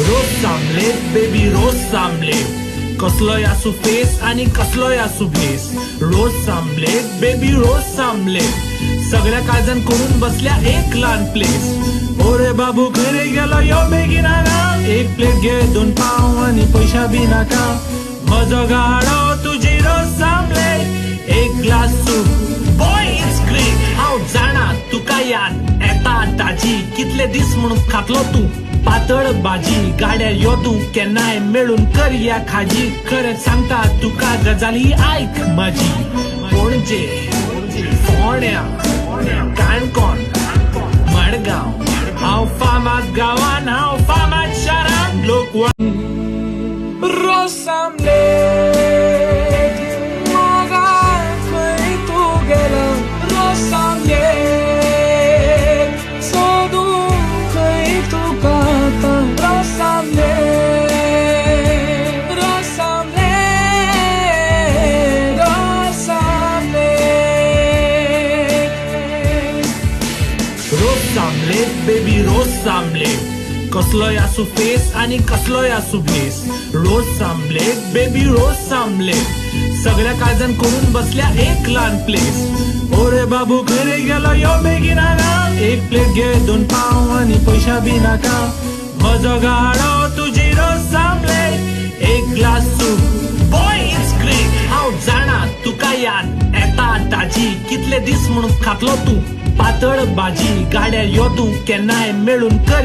रोज omelette baby रोज omelette, कसलोय आसू face आणि कसलोय आसू भेस. रोज आमलेट बेबी रोज आमलेट, सगळ्या काळजान करून बसल्या एक लहान प्लेस. ओरे बाबू घरी गेलो यो बेगिना ना, एक प्लेट घे 2 पाव आणि पैसा बी नाका. मजो गाडो तुझी रोज आमलेट, एक glass soup boy it's great. हांव जाणा तुका याद येता ताजी, कितले दीस म्हणून खातलो तू पातळ भाजी. गाड्यार यो तू केन्नाय मेळून करया खाजी. खरें सांगता तुका गजाली आयक माझी. पणजे फोंड्या काणकोण मडगांव, हांव फामाद गांवान हांव फामाद शारान लोक रोस आमलेट. मोगाळ खंय तूं गेलो रोस आमलेट, सोदून खंय तुका आतां रोस आमलेट. रोस आमलेट, रोस आमलेट. रोज आमलेट बेबी रोज आमलेट, कसलोय आसू फेस आणि कसलोय आसू भेस. रोज आमलेट बेबी रोज आमलेट, सगळ्या काळजान करून बसल्या एक लहान प्लेस. ओरे बाबू घरी गेलो यो बेगिना ना, एक प्लेट घे 2 पाव आणि पैसा बी नाका. मजो गाडो तुझी रोज आमलेट, एक glass soup boy it's great. हांव जाणा तुका याद येता ताजी, कितले दीस म्हणून खातलो तू पातळ भाजी. गाड्यार यो तू केन्नाय मेळून कर